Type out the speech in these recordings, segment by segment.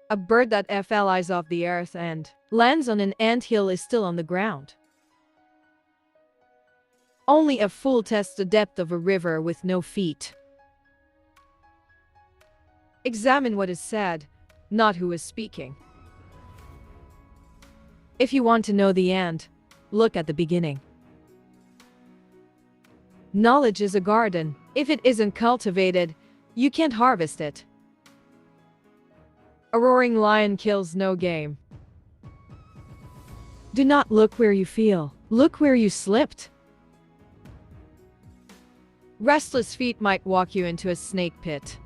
A bird that flies off the earth and lands on an anthill is still on the ground. Only a fool tests the depth of a river with no feet. Examine what is said, not who is speaking. If you want to know the end, look at the beginning. Knowledge is a garden. If it isn't cultivated, you can't harvest it. A roaring lion kills no game. Do not look where you feel, look where you slipped. Restless feet might walk you into a snake pit.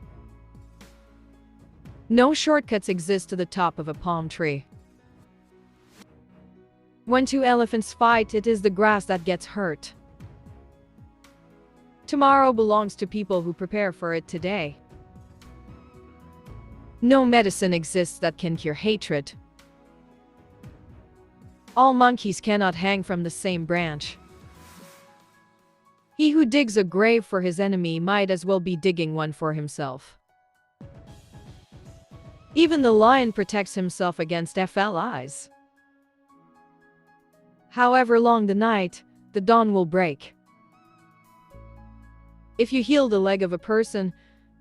No shortcuts exist to the top of a palm tree. When two elephants fight, it is the grass that gets hurt. Tomorrow belongs to people who prepare for it today. No medicine exists that can cure hatred. All monkeys cannot hang from the same branch. He who digs a grave for his enemy might as well be digging one for himself. Even the lion protects himself against flies. However long the night, the dawn will break. If you heal the leg of a person,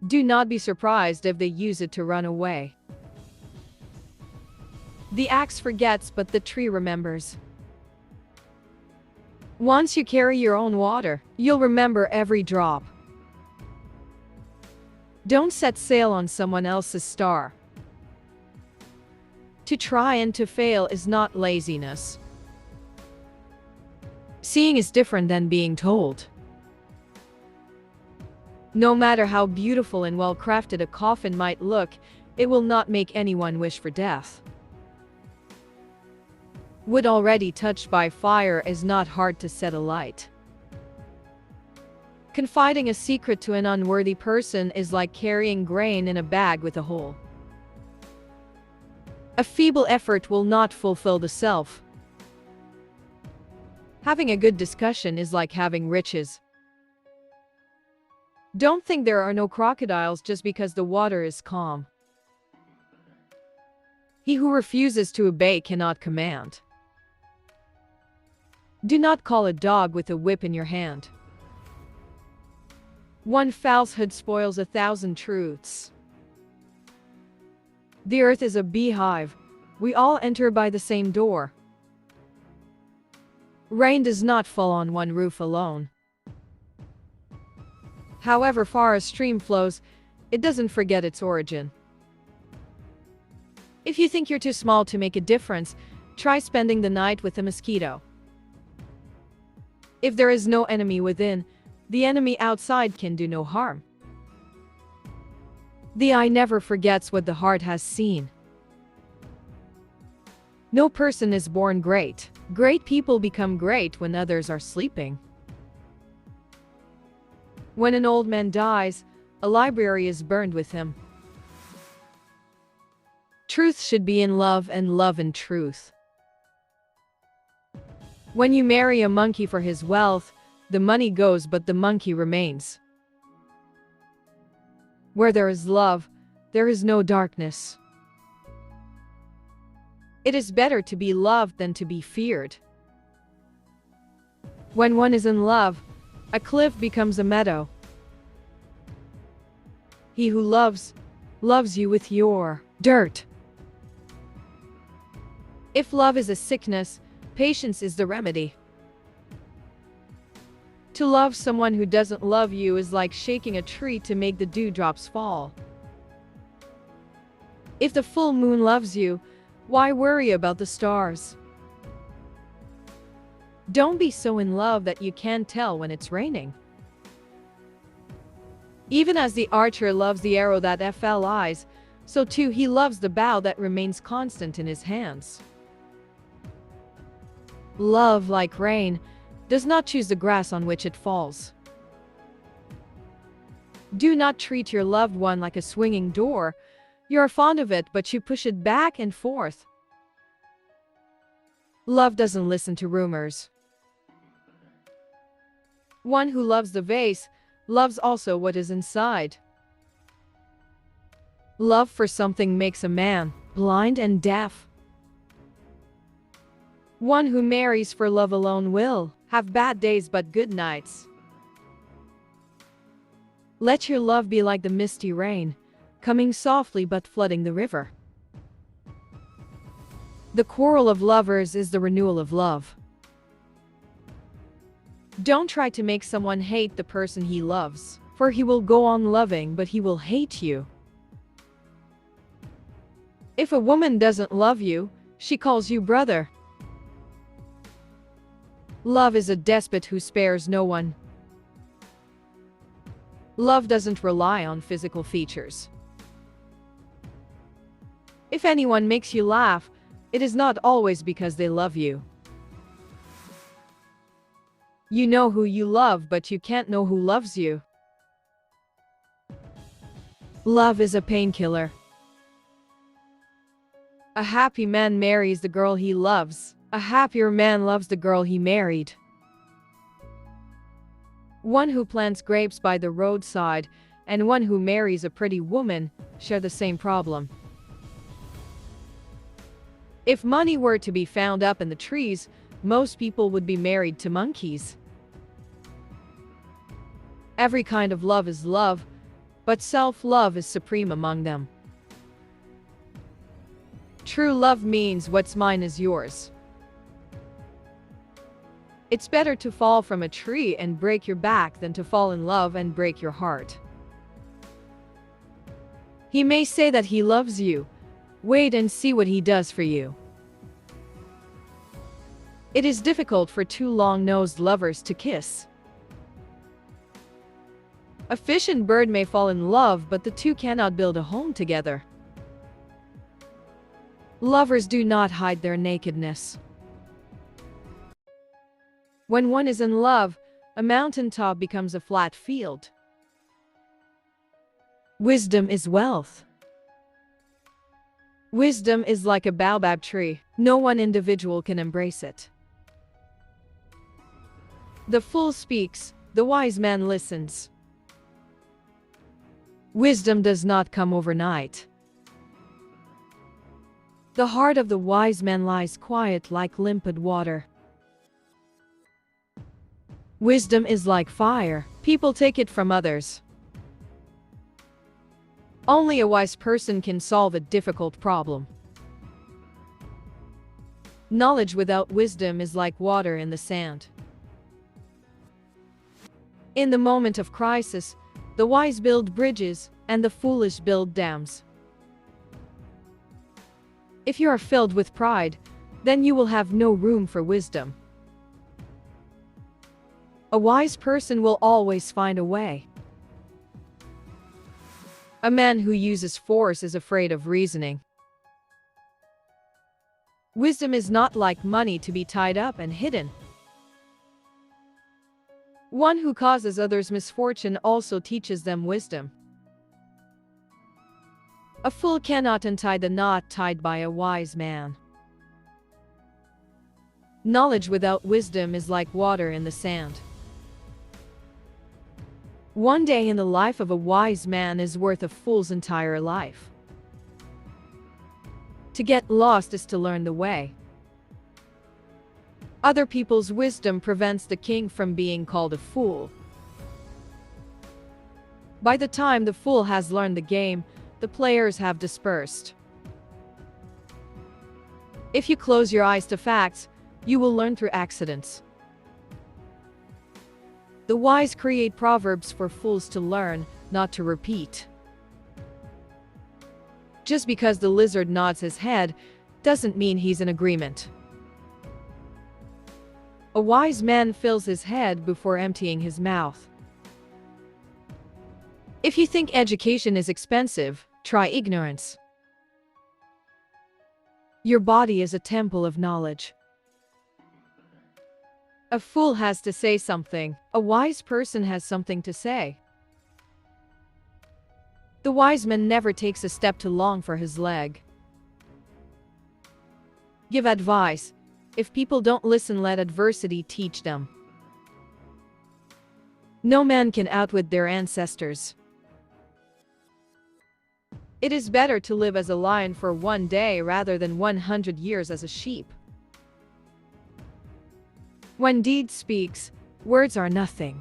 do not be surprised if they use it to run away. The axe forgets, but the tree remembers. Once you carry your own water, you'll remember every drop. Don't set sail on someone else's star. To try and to fail is not laziness. Seeing is different than being told. No matter how beautiful and well-crafted a coffin might look, it will not make anyone wish for death. Wood already touched by fire is not hard to set alight. Confiding a secret to an unworthy person is like carrying grain in a bag with a hole. A feeble effort will not fulfill the self. Having a good discussion is like having riches. Don't think there are no crocodiles just because the water is calm. He who refuses to obey cannot command. Do not call a dog with a whip in your hand. One falsehood spoils 1,000 truths. The earth is a beehive. We all enter by the same door. Rain does not fall on one roof alone. However far a stream flows, it doesn't forget its origin. If you think you're too small to make a difference, try spending the night with a mosquito. If there is no enemy within, the enemy outside can do no harm. The eye never forgets what the heart has seen. No person is born great. Great people become great when others are sleeping. When an old man dies, a library is burned with him. Truth should be in love and love in truth. When you marry a monkey for his wealth, the money goes but the monkey remains. Where there is love, there is no darkness. It is better to be loved than to be feared. When one is in love, a cliff becomes a meadow. He who loves, loves you with your dirt. If love is a sickness, patience is the remedy. To love someone who doesn't love you is like shaking a tree to make the dewdrops fall. If the full moon loves you, why worry about the stars? Don't be so in love that you can't tell when it's raining. Even as the archer loves the arrow that flies, so too he loves the bow that remains constant in his hands. Love, like rain, does not choose the grass on which it falls. Do not treat your loved one like a swinging door. You are fond of it, but you push it back and forth. Love doesn't listen to rumors. One who loves the vase loves also what is inside. Love for something makes a man. blind and deaf. One who marries for love alone will have bad days but good nights. Let your love be like the misty rain, coming softly but flooding the river. The quarrel of lovers is the renewal of love. Don't try to make someone hate the person he loves, for he will go on loving but he will hate you. If a woman doesn't love you, she calls you brother. Love is a despot who spares no one. Love doesn't rely on physical features. If anyone makes you laugh, it is not always because they love you. You know who you love, but you can't know who loves you. Love is a painkiller. A happy man marries the girl he loves. A happier man loves the girl he married. One who plants grapes by the roadside and one who marries a pretty woman share the same problem. If money were to be found up in the trees, most people would be married to monkeys. Every kind of love is love, but self-love is supreme among them. True love means what's mine is yours. It's better to fall from a tree and break your back than to fall in love and break your heart. He may say that he loves you. Wait and see what he does for you. It is difficult for two long-nosed lovers to kiss. A fish and bird may fall in love, but the two cannot build a home together. Lovers do not hide their nakedness. When one is in love, a mountaintop becomes a flat field. Wisdom is wealth. Wisdom is like a baobab tree. No one individual can embrace it. The fool speaks, the wise man listens. Wisdom does not come overnight. The heart of the wise man lies quiet like limpid water. Wisdom is like fire. People take it from others. Only a wise person can solve a difficult problem. Knowledge without wisdom is like water in the sand. In the moment of crisis, the wise build bridges and the foolish build dams. If you are filled with pride, then you will have no room for wisdom. A wise person will always find a way. A man who uses force is afraid of reasoning. Wisdom is not like money to be tied up and hidden. One who causes others misfortune also teaches them wisdom. A fool cannot untie the knot tied by a wise man. Knowledge without wisdom is like water in the sand. One day in the life of a wise man is worth a fool's entire life. To get lost is to learn the way. Other people's wisdom prevents the king from being called a fool. By the time the fool has learned the game, the players have dispersed. If you close your eyes to facts, you will learn through accidents. The wise create proverbs for fools to learn, not to repeat. Just because the lizard nods his head, doesn't mean he's in agreement. A wise man fills his head before emptying his mouth. If you think education is expensive, try ignorance. Your body is a temple of knowledge. A fool has to say something. A wise person has something to say. The wise man never takes a step too long for his leg. Give advice. If people don't listen, let adversity teach them. No man can outwit their ancestors. It is better to live as a lion for one day rather than 100 years as a sheep. When deed speaks, words are nothing.